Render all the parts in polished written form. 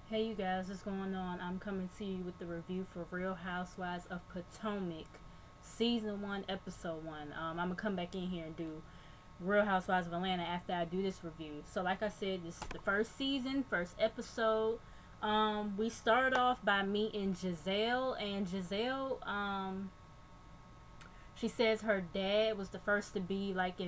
Hey you guys, what's going on? I'm coming to you with the review for Real Housewives of Potomac, Season 1, Episode 1. I'm going to come back in here and do Real Housewives of Atlanta after I do this review. So like I said, this is the first season, first episode. We started off by meeting Giselle, and Giselle, she says her dad was the first to be like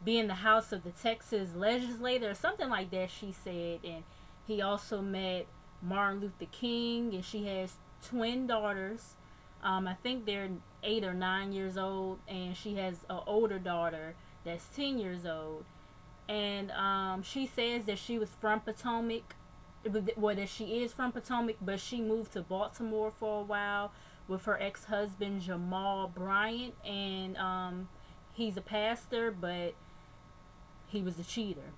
be in the House of the Texas Legislator or something like that, she said. And he also met Martin Luther King, and she has twin daughters. I think they're 8 or 9 years old, and she has an older daughter that's 10 years old. And she says that she was from Potomac, well, that she is from Potomac, but she moved to Baltimore for a while with her ex-husband Jamal Bryant, and he's a pastor, but he was a cheater.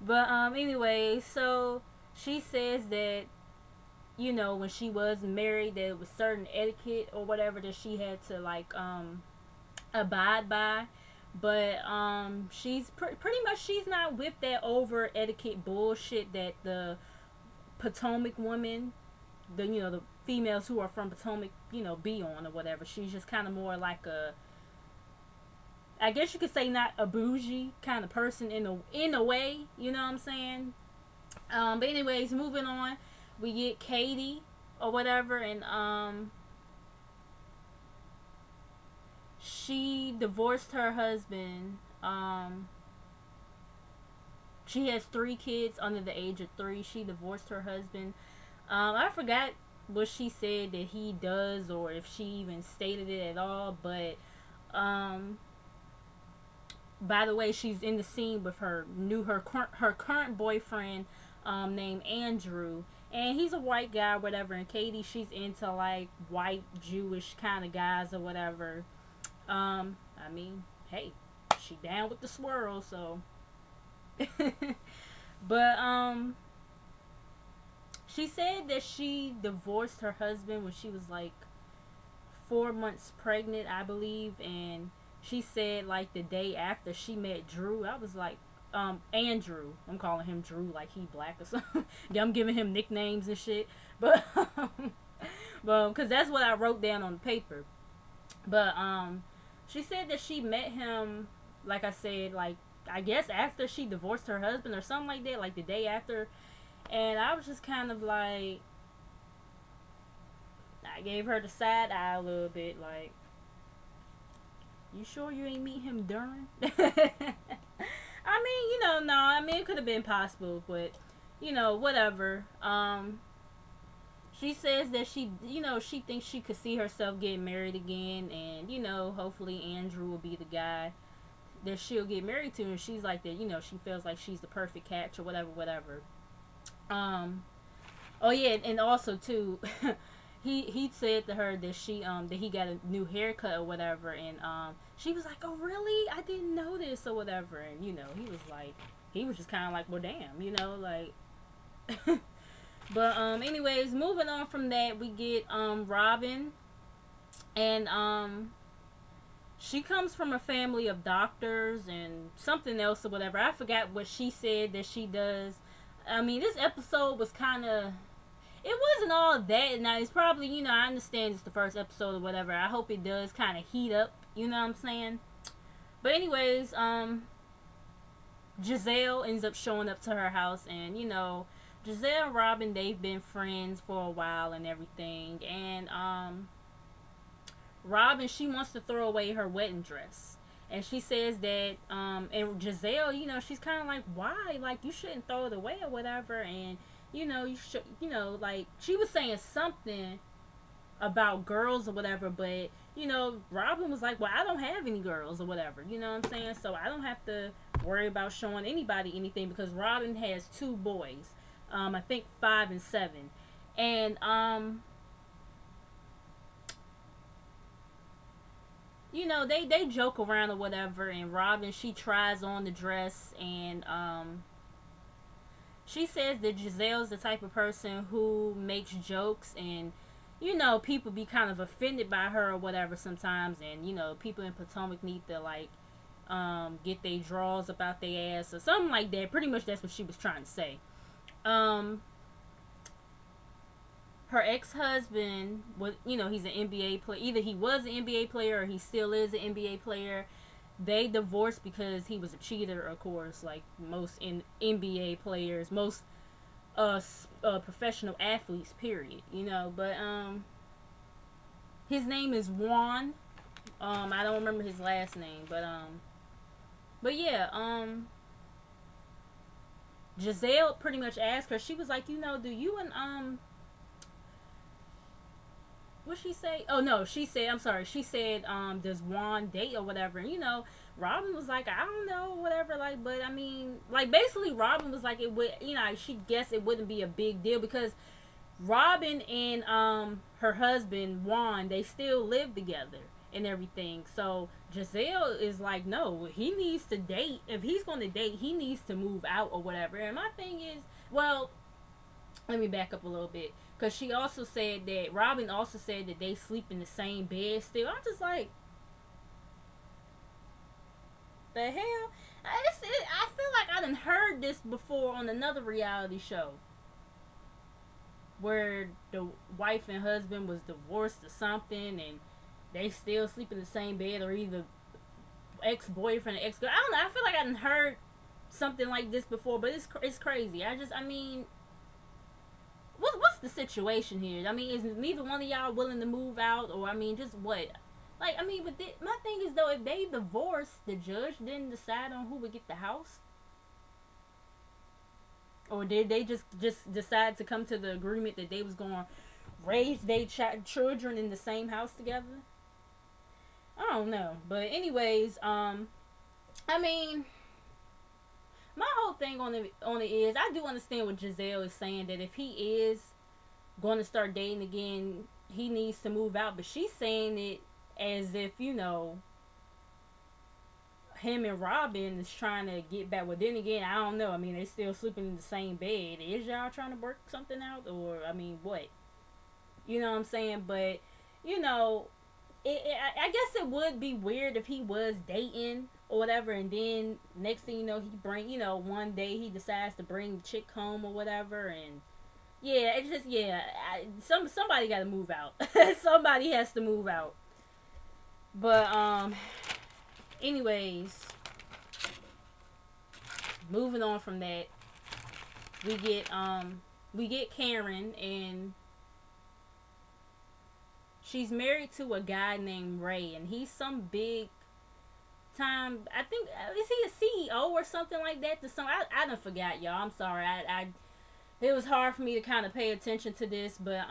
But anyway, so she says that when she was married, there was certain etiquette or whatever that she had to like abide by. But she's pretty much, she's not with that over etiquette bullshit that the Potomac women, the females who are from Potomac, be on or whatever. She's just kind of more like a, I guess you could say, not a bougie kind of person in a way. You know what I'm saying? But anyways, moving on, we get Katie or whatever, and she divorced her husband. She has 3 kids under the age of 3. She divorced her husband. I forgot what she said that he does, or if she even stated it at all. But by the way, she's in the scene with her current boyfriend, named Andrew, and he's a white guy, whatever. And Katie, she's into like white Jewish kind of guys or whatever. I mean, hey, she down with the swirl, so. But she said that she divorced her husband when she was like 4 months pregnant, I believe. And she said like the day after she met Drew. I was like, Andrew, I'm calling him Drew like he black or something. Yeah, I'm giving him nicknames and shit. But well, because that's what I wrote down on the paper. But she said that she met him, like I said, like I guess after she divorced her husband or something like that, like the day after. And I was just kind of like, I gave her the side eye a little bit, like, you sure you ain't meet him during? I mean, no, I mean, it could have been possible, but, whatever. She says that she thinks she could see herself getting married again, and, hopefully Andrew will be the guy that she'll get married to. And she's like that, she feels like she's the perfect catch or whatever, whatever. Um, oh yeah, and also too, he said to her that that he got a new haircut or whatever, and she was like, "Oh really? I didn't know this or whatever." And he was just kind of like, "Well, damn," like. But anyways, moving on from that, we get Robin, and she comes from a family of doctors and something else or whatever. I forgot what she said that she does. I mean, this episode was kind of, it wasn't all that. Now it's probably, I understand it's the first episode or whatever. I hope it does kind of heat up. You know what I'm saying? But anyways, Giselle ends up showing up to her house, and Giselle and Robin, they've been friends for a while and everything. And Robin, she wants to throw away her wedding dress. And she says that, and Giselle, she's kind of like, why? Like, you shouldn't throw it away or whatever. And, you should, like, she was saying something about girls or whatever. But, Robin was like, well, I don't have any girls or whatever. You know what I'm saying? So I don't have to worry about showing anybody anything, because Robin has 2 boys. I think 5 and 7. And, they joke around or whatever, and Robin, she tries on the dress, and she says that Giselle's the type of person who makes jokes, and people be kind of offended by her or whatever sometimes. And people in Potomac need to, like, get their draws about their ass or something like that. Pretty much that's what she was trying to say. Um, her ex-husband was, he's an NBA player. Either he was an NBA player or he still is an NBA player. They divorced because he was a cheater, of course, like most NBA players, most professional athletes, period. But his name is Juan. I don't remember his last name, but yeah, Giselle pretty much asked her. She was like, do you and what she say? Oh no, she said, I'm sorry. She said, does Juan date or whatever? And Robin was like, I don't know, whatever. Like, but I mean, like basically, Robin was like, it would, she guessed it wouldn't be a big deal because Robin and her husband Juan, they still live together and everything. So Giselle is like, no, he needs to date. If he's going to date, he needs to move out or whatever. And my thing is, well, let me back up a little bit. Because she also said that, Robin also said that they sleep in the same bed still. I'm just like, the hell? I feel like I done heard this before on another reality show. Where the wife and husband was divorced or something and they still sleep in the same bed, or either ex-boyfriend or ex-girl. I don't know. I feel like I done heard something like this before, but it's crazy. I mean, what's the situation here? I mean, is neither one of y'all willing to move out, or I mean, just what? Like, I mean, but my thing is though, if they divorced, the judge didn't decide on who would get the house, or did they just decide to come to the agreement that they was going to raise their children in the same house together? I don't know, but anyways, I mean, my whole thing on it is, I do understand what Giselle is saying, that if he is going to start dating again, he needs to move out. But she's saying it as if, him and Robin is trying to get back. Well, then again, I don't know. I mean, they still sleeping in the same bed. Is y'all trying to work something out? Or, I mean, what? You know what I'm saying? But, I guess it would be weird if he was dating or whatever, and then next thing you know, he bring, one day he decides to bring the chick home or whatever, and yeah, it's just, yeah, somebody got to move out. Somebody has to move out. But anyways, moving on from that, we get Karen, and she's married to a guy named Ray, and he's some big time, I think, is he a CEO or something like that? I done forgot, y'all. I'm sorry. It was hard for me to kind of pay attention to this, but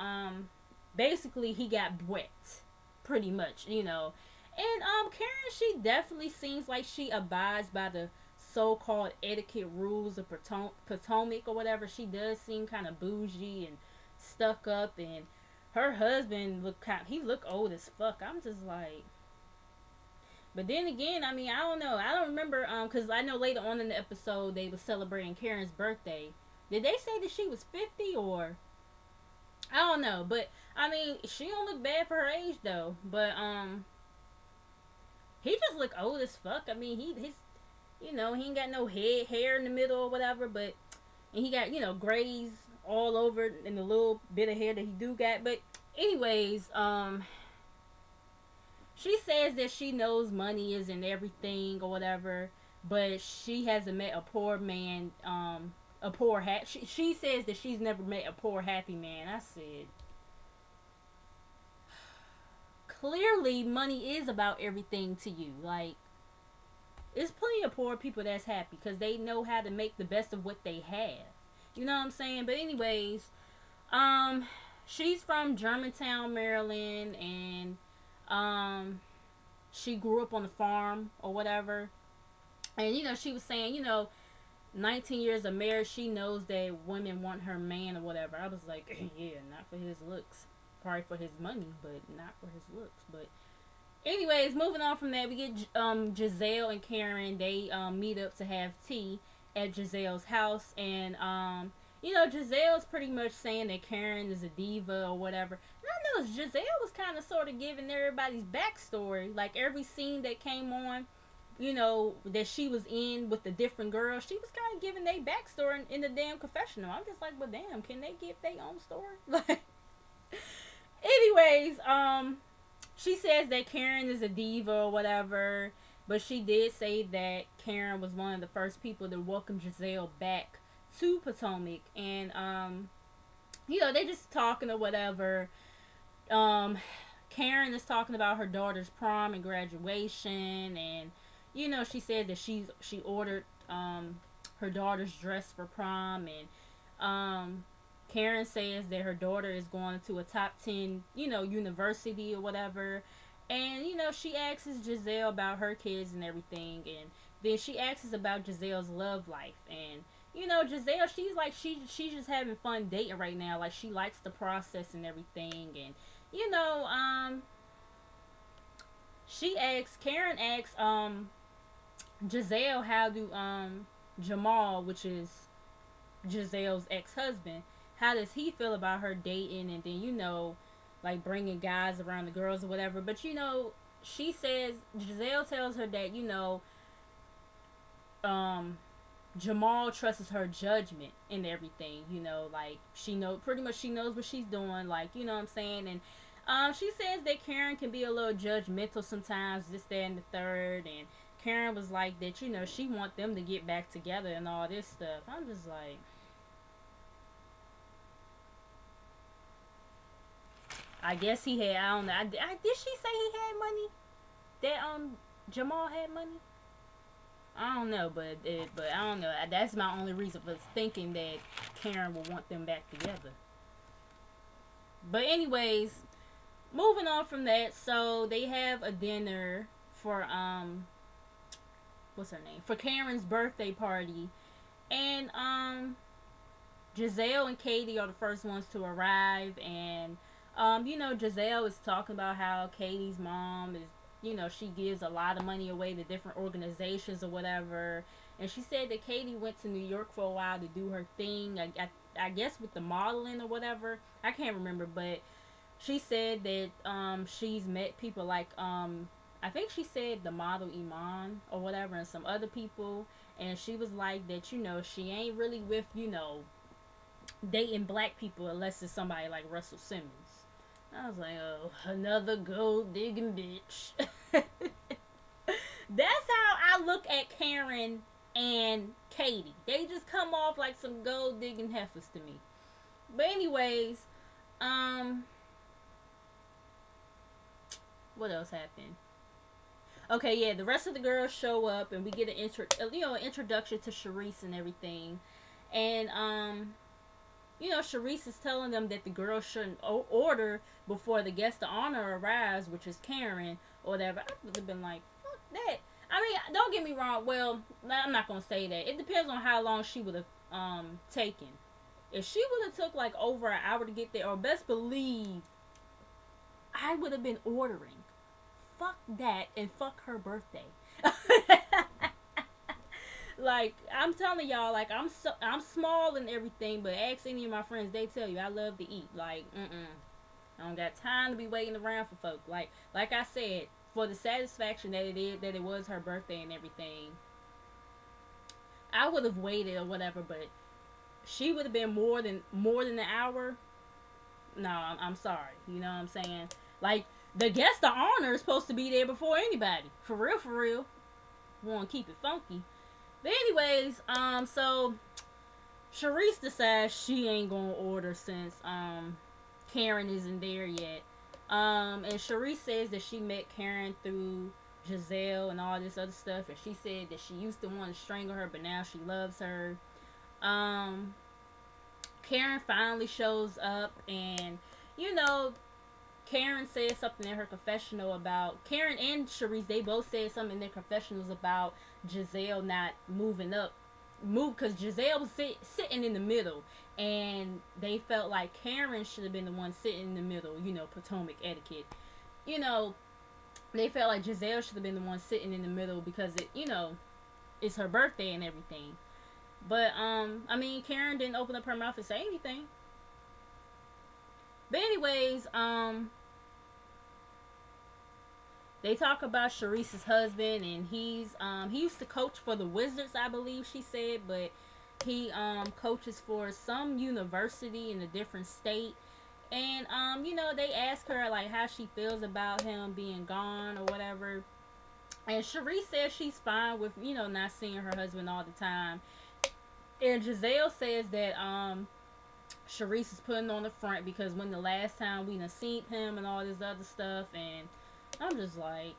basically he got wet, pretty much, And Karen, she definitely seems like she abides by the so-called etiquette rules of Potomac or whatever. She does seem kind of bougie and stuck up, and her husband look old as fuck. I'm just like, but then again, I mean, I don't know. I don't remember, because I know later on in the episode they was celebrating Karen's birthday. Did they say that she was 50 or? I don't know, but I mean, she don't look bad for her age though. But he just look old as fuck. I mean, he ain't got no hair in the middle or whatever, but and he got grays all over in the little bit of hair that he do got. But anyways, she says that she knows money isn't everything or whatever, but she hasn't met a poor man, she says that she's never met a poor happy man. I said, clearly money is about everything to you. Like, there's plenty of poor people that's happy because they know how to make the best of what they have. You know what I'm saying? But anyways, she's from Germantown, Maryland, and she grew up on the farm or whatever. And she was saying, 19 years of marriage, she knows that women want her man or whatever. I was like, yeah, not for his looks, probably for his money, but not for his looks. But anyways, moving on from that, we get Giselle and Karen. They meet up to have tea at Giselle's house, and Giselle's pretty much saying that Karen is a diva or whatever. And I know Giselle was kind of sort of giving everybody's backstory. Like, every scene that came on, that she was in with the different girls, she was kind of giving their backstory in the damn confessional. I'm just like, well, damn, can they give their own story? Like, anyways, she says that Karen is a diva or whatever, but she did say that Karen was one of the first people to welcome Giselle back to Potomac, and they're just talking or whatever. Karen is talking about her daughter's prom and graduation, and she said that she ordered her daughter's dress for prom, and Karen says that her daughter is going to a top 10 university or whatever, and she asks Giselle about her kids and everything, and then she asks about Giselle's love life, and Giselle, she's like she's just having fun dating right now, like she likes the process and everything, and Karen asks Giselle how do Jamal, which is Giselle's ex-husband, how does he feel about her dating, and then like bringing guys around the girls or whatever. But she says, Giselle tells her that Jamal trusts her judgment and everything, like pretty much she knows what she's doing, like, what I'm saying. And she says that Karen can be a little judgmental sometimes, this, that, and the third, and Karen was like that, she want them to get back together and all this stuff. I'm just like, I guess he had, I don't know, did she say he had money? That Jamal had money? I don't know, but I don't know. That's my only reason for thinking that Karen will want them back together. But anyways, moving on from that, so they have a dinner for what's her name? For Karen's birthday party, and Giselle and Katie are the first ones to arrive, and Giselle is talking about how Katie's mom is, she gives a lot of money away to different organizations or whatever. And she said that Katie went to New York for a while to do her thing, I guess with the modeling or whatever. I can't remember, but she said that she's met people like, I think she said the model Iman or whatever, and some other people. And she was like that, she ain't really with, dating black people unless it's somebody like Russell Simmons. I was like, oh, another gold digging bitch. That's how I look at Karen and Katie. They just come off like some gold digging heifers to me. But anyways, what else happened? Okay, yeah, the rest of the girls show up, and we get an introduction to Charisse and everything. And Charisse is telling them that the girls shouldn't order before the guest of honor arrives, which is Karen or whatever. I would have been like, fuck that. I mean, don't get me wrong. Well, I'm not gonna say that. It depends on how long she would have taken. If she would have took like over an hour to get there, or best believe, I would have been ordering. Fuck that, and fuck her birthday. Like, I'm telling y'all, like, I'm small and everything, but ask any of my friends, they tell you I love to eat. Like, I don't got time to be waiting around for folk. Like I said, for the satisfaction that it was her birthday and everything, I would have waited or whatever. But she would have been more than an hour. No, I'm sorry. You know what I'm saying? Like, the guest of honor is supposed to be there before anybody. For real. Want to keep it funky. But anyways, so Charisse decides she ain't gonna order since Karen isn't there yet. And Charisse says that she met Karen through Giselle and all this other stuff, and she said that she used to want to strangle her, but now she loves her. Karen finally shows up, and Karen said something in her confessional about Karen and Charisse. They both said something in their confessionals about Giselle not moving up, because Giselle was sitting in the middle, and they felt like Karen should have been the one sitting in the middle. Potomac etiquette. They felt like Giselle should have been the one sitting in the middle because it's her birthday and everything. But I mean, Karen didn't open up her mouth and say anything. But anyways, They talk about Sharice's husband, and he used to coach for the Wizards, I believe she said, but he coaches for some university in a different state. And they ask her like how she feels about him being gone or whatever. And Sharice says she's fine with, not seeing her husband all the time. And Giselle says that Sharice is putting on the front because when the last time we done seen him and all this other stuff, and I'm just like,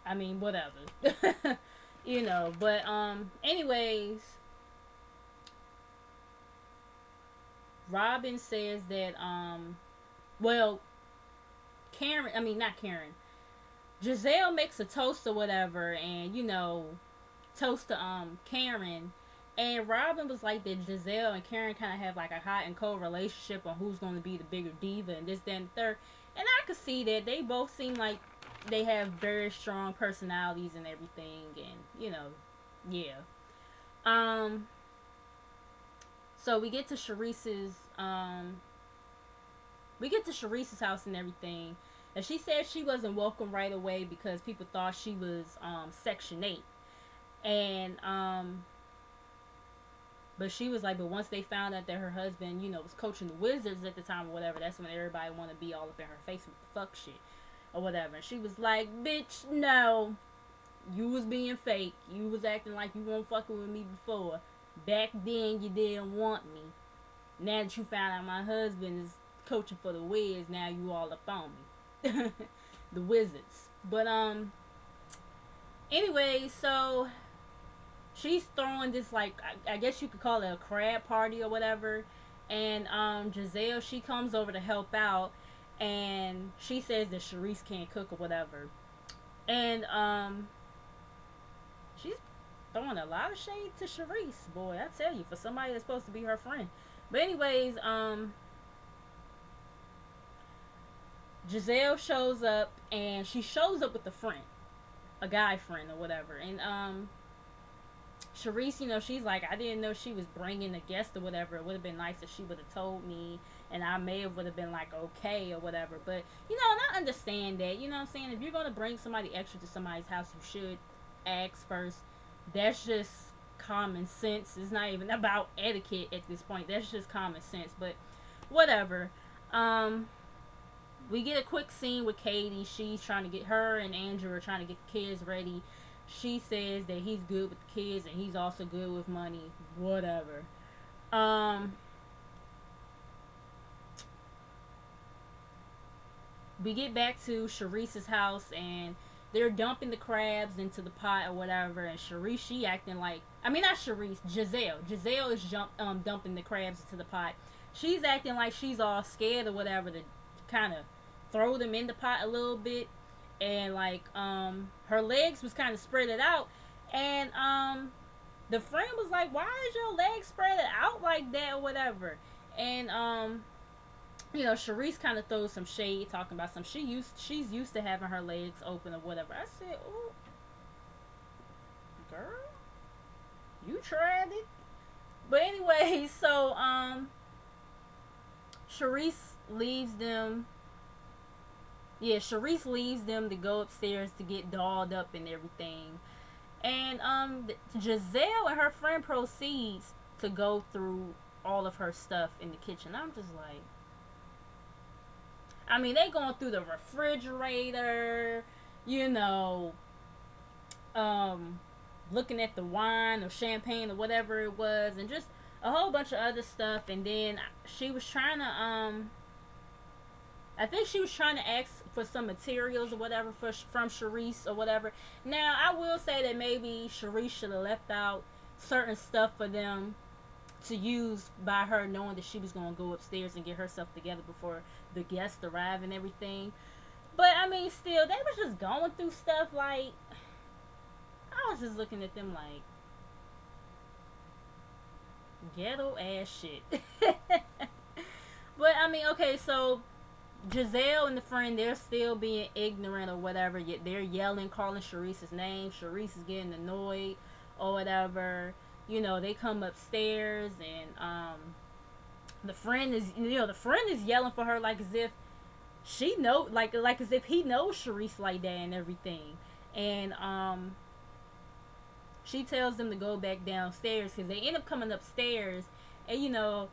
I mean, whatever. But anyways, Robin says that well, Karen, I mean not Karen. Giselle makes a toast or whatever, and toast to Karen. And Robin was like that Giselle and Karen kind of have like a hot and cold relationship on who's going to be the bigger diva and this, that, and the third. And I could see that they both seem like they have very strong personalities and everything. And, yeah. So we get to Sharice's house and everything. And she said she wasn't welcome right away because people thought she was Section 8. And but she was like, but once they found out that her husband, was coaching the Wizards at the time or whatever, that's when everybody wanted to be all up in her face with the fuck shit or whatever. And she was like, bitch, no. You was being fake. You was acting like you weren't fucking with me before. Back then, you didn't want me. Now that you found out my husband is coaching for the Wiz, now you all up on me. The Wizards. But, anyway, so she's throwing this, like, I guess you could call it a crab party or whatever. And Giselle, she comes over to help out. And she says that Sharice can't cook or whatever. And she's throwing a lot of shade to Sharice. Boy, I tell you, for somebody that's supposed to be her friend. But anyways, Giselle shows up. And she shows up with a friend. A guy friend or whatever. And Sharice, she's like, I didn't know she was bringing a guest or whatever. It would have been nice if she would have told me, and I would have been like, okay or whatever. But, and I understand that, you know what I'm saying? If you're going to bring somebody extra to somebody's house, you should ask first. That's just common sense. It's not even about etiquette at this point. That's just common sense. But, whatever. We get a quick scene with Katie. She's trying to get her and Andrew are trying to get the kids ready. She says that he's good with the kids and he's also good with money. Whatever. We get back to Sharice's house and they're dumping the crabs into the pot or whatever. And Sharice, she acting like, I mean not Sharice, Giselle. Giselle is dumping the crabs into the pot. She's acting like she's all scared or whatever to kind of throw them in the pot a little bit. And like her legs was kind of spread out, and the friend was like, why is your legs spread out like that or whatever? And Sharice kind of throws some shade talking about she's used to having her legs open or whatever. I said, oh girl, you tried it. But anyway, so Sharice leaves them. Yeah, Sharice leaves them to go upstairs to get dolled up and everything. And Giselle and her friend proceeds to go through all of her stuff in the kitchen. I'm just like, I mean, they going through the refrigerator, looking at the wine or champagne or whatever it was, and just a whole bunch of other stuff. And then she was trying to I think she was trying to ask for some materials or whatever from Sharice or whatever. Now, I will say that maybe Sharice should have left out certain stuff for them to use by her, knowing that she was going to go upstairs and get herself together before the guests arrive and everything. But, I mean, still, they were just going through stuff like, I was just looking at them like, ghetto ass shit. But, I mean, okay, so Giselle and the friend, they're still being ignorant or whatever, yet they're yelling, calling Sharice's name. Sharice is getting annoyed or whatever. They come upstairs and the friend is yelling for her like as if she know like as if he knows Sharice like that and everything. And she tells them to go back downstairs because they end up coming upstairs, and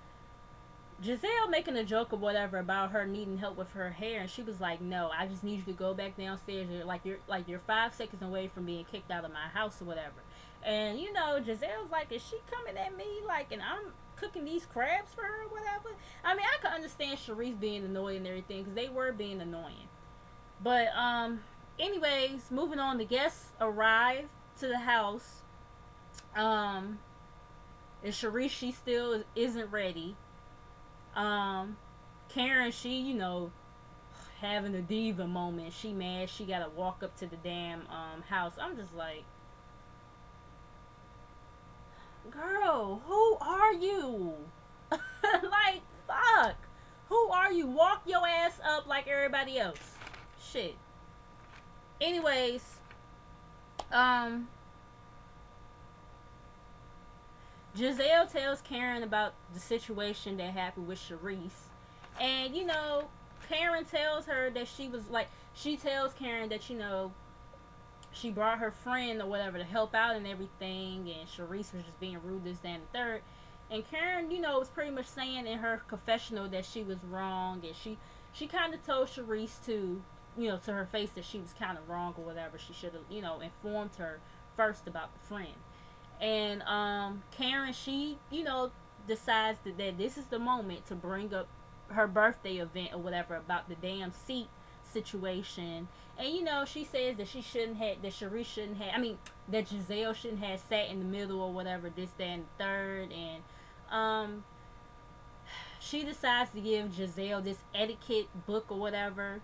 Giselle making a joke or whatever about her needing help with her hair, and she was like, "No, I just need you to go back downstairs. You're 5 seconds away from being kicked out of my house or whatever." And Giselle's like, "Is she coming at me like, and I'm cooking these crabs for her or whatever?" I mean, I could understand Sharice being annoyed and everything because they were being annoying. But anyways, moving on. The guests arrive to the house. And Sharice, she still isn't ready. Karen, she, having a diva moment. She mad. She gotta walk up to the damn house. I'm just like, girl, who are you? Like, fuck. Who are you? Walk your ass up like everybody else. Shit. Anyways, Giselle tells Karen about the situation that happened with Sharice. And, Karen tells her that she tells Karen that, she brought her friend or whatever to help out and everything. And Sharice was just being rude, this, that, and the third. And Karen, was pretty much saying in her confessional that she was wrong. And she kind of told Sharice to her face that she was kind of wrong or whatever. She should have, informed her first about the friend. And Karen, she, decides that this is the moment to bring up her birthday event or whatever about the damn seat situation. And, she says that Sharice shouldn't have, that Giselle shouldn't have sat in the middle or whatever, this, that, and the third. And she decides to give Giselle this etiquette book or whatever.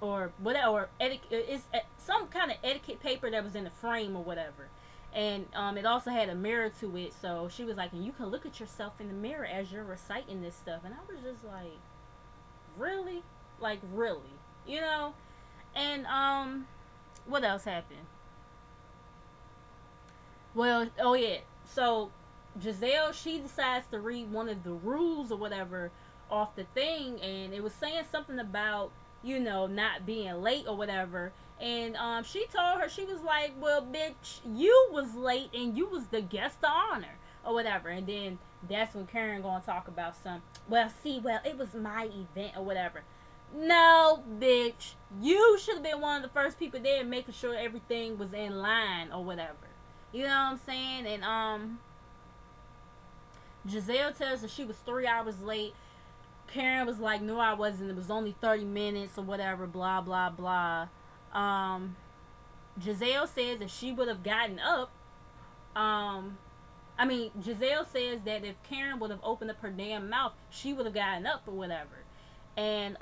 Or whatever, it's some kind of etiquette paper that was in the frame or whatever. And it also had a mirror to it, so she was like, and you can look at yourself in the mirror as you're reciting this stuff. And I was just like, really? Like, really? And what else happened? Well, oh yeah, so Giselle, she decides to read one of the rules or whatever off the thing, and it was saying something about not being late or whatever. And she told her, she was like, well, bitch, you was late and you was the guest of honor or whatever. And then that's when Karen gonna talk about it was my event or whatever. No, bitch, you should have been one of the first people there making sure everything was in line or whatever. You know what I'm saying? And Giselle tells her she was 3 hours late. Karen was like, no, I wasn't. It was only 30 minutes or whatever, blah, blah, blah. Giselle says that she would have gotten up. Giselle says that if Karen would have opened up her damn mouth, she would have gotten up or whatever. And,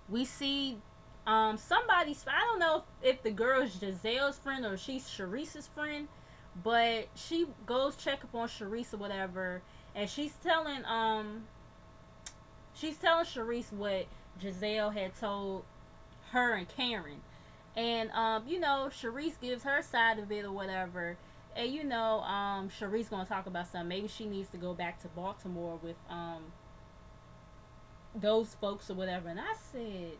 we see, somebody's, I don't know if the girl is Giselle's friend or she's Sharice's friend, but she goes check up on Sharice or whatever. And she's telling Sharice what Giselle had told her and Karen. And Sharice gives her side of it or whatever. And Sharice gonna talk about something. Maybe she needs to go back to Baltimore with those folks or whatever. And I said,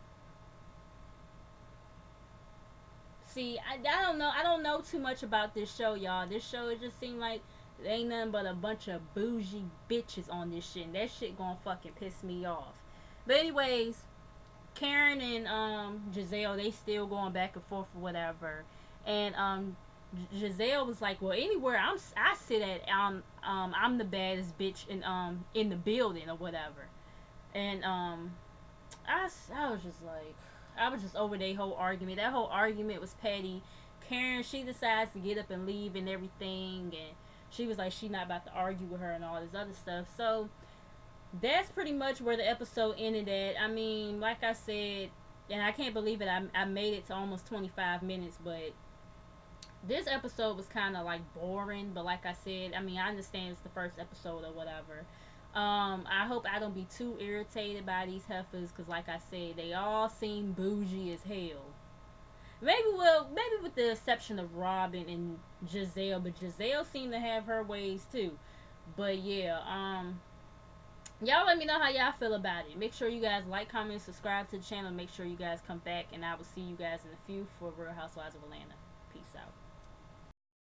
see, I don't know. I don't know too much about this show, y'all. This show, it just seemed like there ain't nothing but a bunch of bougie bitches on this shit. And that shit gonna fucking piss me off. But anyways, Karen and Giselle, they still going back and forth or whatever. And Giselle was like, well, anywhere I sit at, I'm the baddest bitch in the building or whatever. And I was just like, I was just over their whole argument. That whole argument was petty. Karen, she decides to get up and leave and everything, and she was like, she not about to argue with her and all this other stuff. So that's pretty much where the episode ended at. I mean, like I said, and I can't believe it, I made it to almost 25 minutes, but this episode was kind of like boring. But like I said, I mean, I understand it's the first episode or whatever. I hope I don't be too irritated by these heifers, because like I said, they all seem bougie as hell. Maybe with the exception of Robin and Giselle, but Giselle seemed to have her ways too. But yeah, Y'all let me know how y'all feel about it. Make sure you guys like, comment, subscribe to the channel. Make sure you guys come back, and I will see you guys in a few for Real Housewives of Atlanta.